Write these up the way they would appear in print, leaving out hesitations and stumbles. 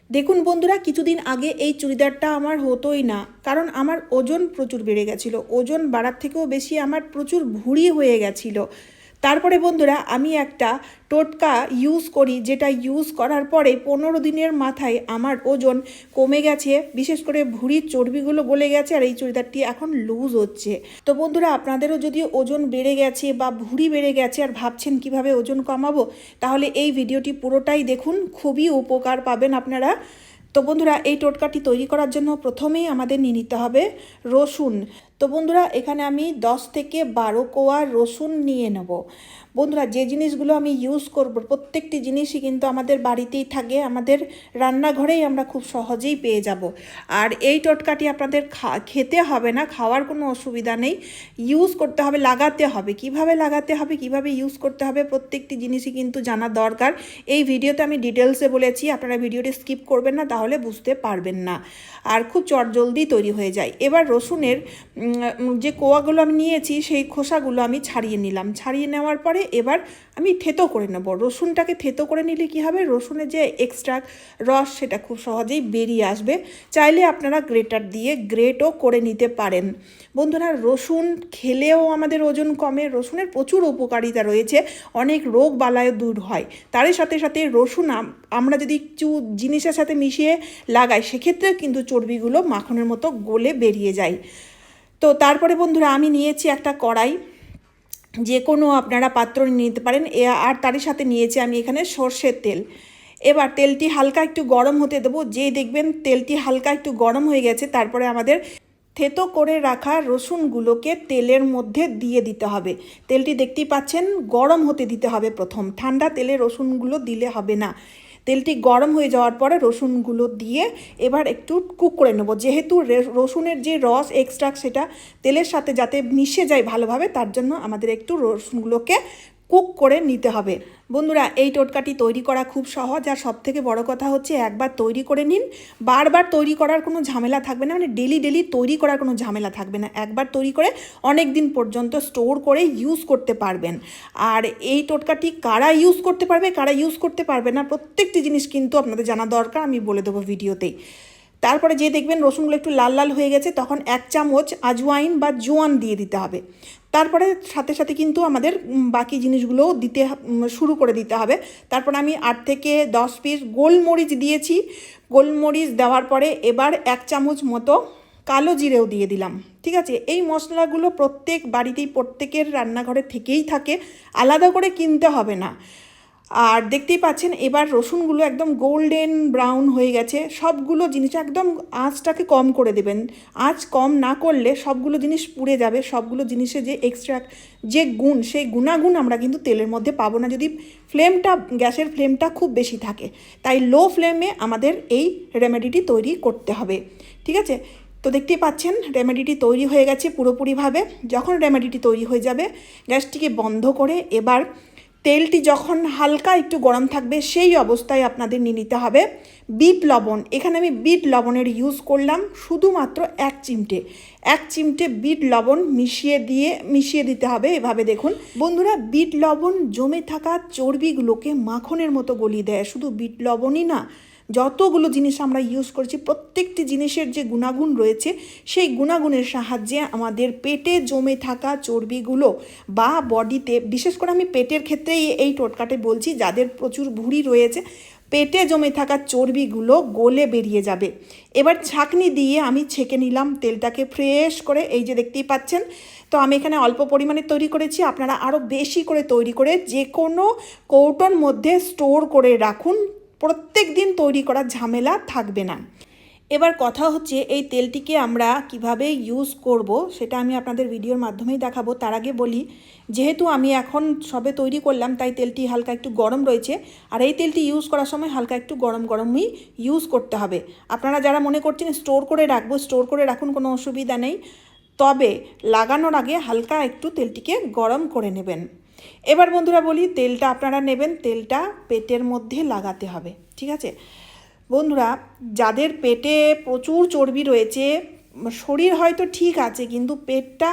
দেখুন বন্ধুরা, কিছুদিন আগে এই চুড়িদারটা আমার হতোই না, কারণ আমার ওজন প্রচুর বেড়ে গেছিলো। ওজন বাড়ার থেকেও বেশি আমার প্রচুর ভুঁড়ি হয়ে গেছিলো। তারপরে বন্ধুরা, আমি একটা টোটকা ইউজ করি, যেটা ইউজ করার পরে 15 দিনের মাথায় আমার ওজন কমে গেছে, বিশেষ করে ভুঁড়ির চর্বিগুলো গলে গেছে, আর এই চুড়িদারটি এখন লুজ হচ্ছে। তো বন্ধুরা, আপনাদেরও যদি ওজন বেড়ে গেছে বা ভুঁড়ি বেড়ে গেছে আর ভাবছেন কিভাবে ওজন কমাবো, তাহলে এই ভিডিওটি পুরোটাই দেখুন, খুবই উপকার পাবেন আপনারা। তো বন্ধুরা, এই টোটকাটি তৈরি করার জন্য প্রথমেই আমাদের নিয়ে নিতে হবে রসুন। তো বন্ধুরা, এখানে আমি 10 থেকে 12 কোয়া রসুন নিয়ে নেব। বন্ধুরা, যে জিনিসগুলো আমি ইউজ করব প্রত্যেকটি জিনিসই কিন্তু আমাদের বাড়িতেই থাকে, আমাদের রান্নাঘরেই আমরা খুব সহজেই পেয়ে যাব। আর এই টোটকাটি আপনাদের খেতে হবে না, খাওয়ার কোনো অসুবিধা নেই, ইউজ করতে হবে, লাগাতে হবে। কিভাবে লাগাতে হবে, কিভাবে ইউজ করতে হবে, প্রত্যেকটি জিনিসই কিন্তু জানা দরকার। এই ভিডিওতে আমি ডিটেলসে বলেছি, আপনারা ভিডিওটি স্কিপ করবেন না, তাহলে বুঝতে পারবেন না, আর খুব চটজলদি তৈরি হয়ে যায়। এবার রসুনের যে কোয়াগুলো আমি নিয়েছি, সেই খোসাগুলো আমি ছাড়িয়ে নিলাম। ছাড়িয়ে নেওয়ার পরে এবার আমি থেতো করে নেব। রসুনটাকে থেতো করে নিলে কি হবে, রসুনের যে এক্সট্রা রস সেটা খুব সহজেই বেরিয়ে আসবে। চাইলে আপনারা গ্রেটার দিয়ে গ্রেটও করে নিতে পারেন। বন্ধুরা, রসুন খেলেও আমাদের ওজন কমে, রসুনের প্রচুর উপকারিতা রয়েছে, অনেক রোগ বালায় দূর হয়। তারই সাথে সাথে রসুন আমরা যদি কিছু জিনিসের সাথে মিশিয়ে লাগাই, সেক্ষেত্রে কিন্তু চর্বিগুলো মাখনের মতো গলে বেরিয়ে যায়। তো তারপরে বন্ধুরা, আমি নিয়েছি একটা কড়াই, যে কোনো আপনারা পাত্র নিতে পারেন, আর তারই সাথে নিয়েছি আমি এখানে সর্ষের তেল। এবার তেলটি হালকা একটু গরম হতে দেবো। যেই দেখবেন তেলটি হালকা একটু গরম হয়ে গেছে, তারপরে আমাদের থেতো করে রাখা রসুনগুলোকে তেলের মধ্যে দিয়ে দিতে হবে। তেলটি দেখতেই পাচ্ছেন, গরম হতে দিতে হবে প্রথম, ঠান্ডা তেলে রসুনগুলো দিলে হবে না। তেলটি গরম হয়ে যাওয়ার পরে রসুনগুলো দিয়ে এবার একটু কুক করে নেব। যেহেতু রসুনের যে রস এক্সট্রা, সেটা তেলের সাথে যাতে মিশে যায় ভালোভাবে, তার জন্য আমাদের একটু রসুনগুলোকে কুক করে নিতে হবে। বন্ধুরা, এই টোটকাটি তৈরি করা খুব সহজ, আর সবথেকে বড় কথা হচ্ছে একবার তৈরি করে নিন, বারবার তৈরি করার কোনো ঝামেলা থাকবে না, মানে ডেলি ডেলি তৈরি করার কোনো ঝামেলা থাকবে না। একবার তৈরি করে অনেক দিন পর্যন্ত স্টোর করে ইউজ করতে পারবেন। আর এই টোটকাটি কারা ইউজ করতে পারবে, কারা ইউজ করতে পারবে না, প্রত্যেকটি জিনিস কিন্তু আপনাদের জানা দরকার, আমি বলে দেবো ভিডিওতেই। তারপরে যে দেখবেন রসুনগুলো একটু লাল লাল হয়ে গেছে, তখন 1 চামচ আজওয়াইন বা জোয়ান দিয়ে দিতে হবে। তারপরে সাথে সাথে কিন্তু আমাদের বাকি জিনিসগুলোও দিতে শুরু করে দিতে হবে। তারপর আমি 8 থেকে 10 পিস গোলমরিচ দিয়েছি। গোলমরিচ দেওয়ার পরে এবার 1 চামচ মতো কালো জিরেও দিয়ে দিলাম। ঠিক আছে, এই মশলাগুলো প্রত্যেক বাড়িতেই, প্রত্যেকের রান্নাঘরে থেকেই থাকে, আলাদা করে কিনতে হবে না। আর দেখতেই পাচ্ছেন, এবার রসুনগুলো একদম গোল্ডেন ব্রাউন হয়ে গেছে। সবগুলো জিনিস একদম আঁচটাকে কম করে দেবেন, আঁচ কম না করলে সবগুলো জিনিস পুড়ে যাবে। সবগুলো জিনিসে যে এক্সট্রা যে গুণ, সেই গুণাগুণ আমরা কিন্তু তেলের মধ্যে পাবো না, যদি ফ্লেমটা, গ্যাসের ফ্লেমটা খুব বেশি থাকে। তাই লো ফ্লেমে আমাদের এই রেমেডিটি তৈরি করতে হবে। ঠিক আছে, তো দেখতেই পাচ্ছেন রেমেডিটি তৈরি হয়ে গেছে পুরোপুরিভাবে। যখন রেমেডিটি তৈরি হয়ে যাবে, গ্যাসটিকে বন্ধ করে এবার তেলটি যখন হালকা একটু গরম থাকবে, সেই অবস্থায় আপনাদের নিয়ে নিতে হবে বিট লবণ। এখানে আমি বিট লবণের ইউজ করলাম শুধুমাত্র 1 চিমটে বিট লবণ মিশিয়ে দিতে হবে। এভাবে দেখুন বন্ধুরা, বিট লবণ জমে থাকা চর্বিগুলোকে মাখনের মতো গলিয়ে দেয়। শুধু বিট লবণই না, যতগুলো জিনিস আমরা ইউজ করছি, প্রত্যেকটি জিনিসের যে গুণাগুণ রয়েছে, সেই গুণাগুণের সাহায্যে আমাদের পেটে জমে থাকা চর্বিগুলো বা বডিতে, বিশেষ করে আমি পেটের ক্ষেত্রেই এই টোটকাটা বলছি, যাদের প্রচুর ভুঁড়ি রয়েছে, পেটে জমে থাকা চর্বিগুলো গলে বেরিয়ে যাবে। এবার ছাঁকনি দিয়ে আমি ছেঁকে নিলাম তেলটাকে ফ্রেশ করে, এই যে দেখতেই পাচ্ছেন। তো আমি এখানে অল্প পরিমাণে তৈরি করেছি, আপনারা আরও বেশি করে তৈরি করে যে কোনো কৌটোর মধ্যে স্টোর করে রাখুন, প্রত্যেক দিন তৈরি করার ঝামেলা থাকবে না। এবার কথা হচ্ছে, এই তেলটিকে আমরা কিভাবে ইউজ করব, সেটা আমি আপনাদের ভিডিওর মাধ্যমেই দেখাবো। তার আগে বলি, যেহেতু আমি এখন সবে তৈরি করলাম, তাই তেলটি হালকা একটু গরম রয়েছে, আর এই তেলটি ইউজ করার সময় হালকা একটু গরমই ইউজ করতে হবে। আপনারা যারা মনে করছেন স্টোর করে রাখবো, স্টোর করে রাখুন, কোনো অসুবিধা নেই, তবে লাগানোর আগে হালকা একটু তেলটিকে গরম করে নেবেন। এবার বন্ধুরা বলি, তেলটা আপনারা নেবেন, তেলটা পেটের মধ্যে লাগাতে হবে। ঠিক আছে বন্ধুরা, যাদের পেটে প্রচুর চর্বি রয়েছে, শরীর হয়তো ঠিক আছে কিন্তু পেটটা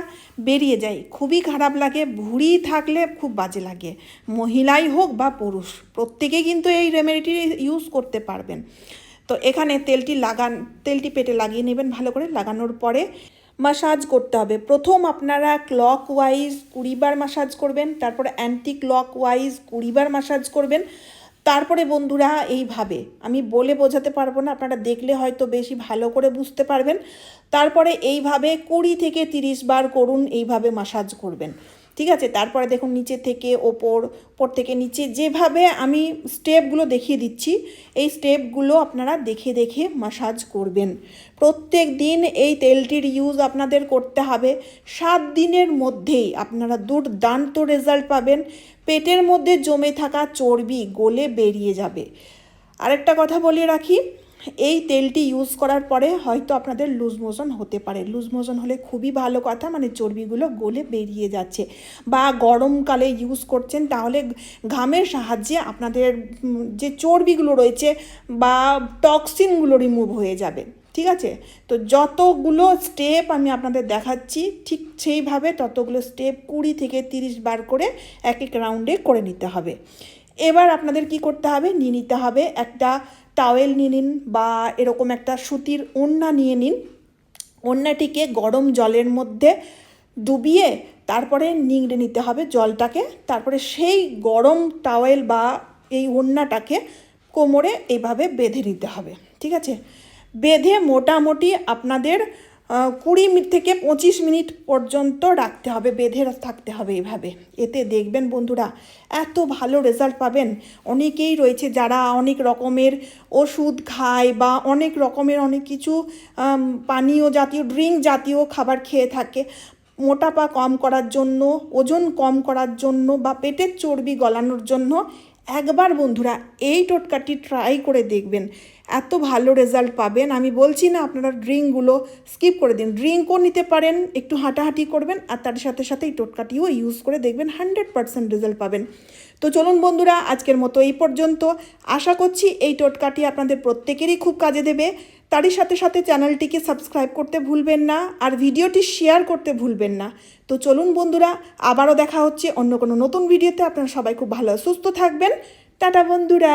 বেরিয়ে যায়, খুবই খারাপ লাগে, ভুঁড়ি থাকলে খুব বাজে লাগে, মহিলাই হোক বা পুরুষ, প্রত্যেকেই কিন্তু এই রেমেডিটি ইউজ করতে পারবেন। তো এখানে তেলটি পেটে লাগিয়ে নেবেন ভালো করে। লাগানোর পরে মাসাজ করতে হবে। প্রথম আপনারা ক্লক ওয়াইজ 20 বার মাসাজ করবেন, তারপরে অ্যান্টি ক্লক ওয়াইজ 20 বার মাসাজ করবেন। তারপরে বন্ধুরা এইভাবে, আমি বলে বোঝাতে পারবো না, আপনারা দেখলে হয়তো বেশি ভালো করে বুঝতে পারবেন। তারপরে এইভাবে 20 থেকে 30 বার করুন, এইভাবে মাসাজ করবেন, ঠিক আছে। তারপরে দেখুন নিচে থেকে ওপর, ওপর থেকে নিচে, যেভাবে আমি স্টেপগুলো দেখিয়ে দিচ্ছি এই স্টেপগুলো আপনারা দেখে দেখে মাসাজ করবেন। প্রত্যেক দিন এই তেলটির ইউজ আপনাদের করতে হবে। 7 দিনের মধ্যেই আপনারা দুর্দান্ত রেজাল্ট পাবেন। পেটের মধ্যে জমে থাকা চর্বি গলে বেরিয়ে যাবে। আরেকটা কথা বলে রাখি, এই তেলটি ইউজ করার পরে হয়তো আপনাদের লুজ মোশন হতে পারে। লুজ মোশন হলে খুবই ভালো কথা, মানে চর্বিগুলো গলে বেরিয়ে যাচ্ছে। বা গরমকালে ইউজ করছেন, তাহলে ঘামের সাহায্যে আপনাদের যে চর্বিগুলো রয়েছে বা টক্সিনগুলো রিমুভ হয়ে যাবে, ঠিক আছে। তো যতগুলো স্টেপ আমি আপনাদের দেখাচ্ছি ঠিক সেইভাবে ততগুলো স্টেপ 20 থেকে 30 বার করে এক এক রাউন্ডে করে নিতে হবে। এবার আপনাদের কি করতে হবে, নিয়ে নিতে হবে একটা টাওয়েল নিয়ে নিন বা এরকম একটা সুতির ওড়না নিয়ে নিন। ওড়নাটিকে গরম জলের মধ্যে ডুবিয়ে তারপরে নিংড়ে নিতে হবে জলটাকে। তারপরে সেই গরম টাওয়েল বা এই ওড়নাটাকে কোমরে এইভাবে বেঁধে নিতে হবে, ঠিক আছে। বেঁধে মোটামুটি আপনাদের 20 থেকে 25 মিনিট পর্যন্ত রাখতে হবে, বেঁধে থাকতে হবে এইভাবে। এতে দেখবেন বন্ধুরা এত ভালো রেজাল্ট পাবেন। অনেকেই রয়েছে যারা অনেক রকমের ওষুধ খায় বা অনেক রকমের অনেক কিছু পানীয় জাতীয় ড্রিঙ্ক জাতীয় খাবার খেয়ে থাকে মোটাপা কম করার জন্য, ওজন কম করার জন্য বা পেটের চর্বি গলানোর জন্য। একবার বন্ধুরা এই টোটকাটি ট্রাই করে দেখবেন, এত ভালো রেজাল্ট পাবেন। আমি বলছি না আপনারা ড্রিঙ্কগুলো স্কিপ করে দিন, ড্রিঙ্কও নিতে পারেন, একটু হাঁটাহাঁটি করবেন আর তার সাথে সাথে এই টোটকাটিও ইউজ করে দেখবেন, 100% রেজাল্ট পাবেন। তো চলুন বন্ধুরা আজকের মতো এই পর্যন্ত। আশা করছি এই টোটকাটি আপনাদের প্রত্যেকেরই খুব কাজে দেবে। তারই সাথে সাথে চ্যানেলটিকে সাবস্ক্রাইব করতে ভুলবেন না আর ভিডিওটি শেয়ার করতে ভুলবেন না। তো চলুন বন্ধুরা, আবারও দেখা হচ্ছে অন্য কোনো নতুন ভিডিওতে। আপনারা সবাই খুব ভালো সুস্থ থাকবেন। টাটা বন্ধুরা।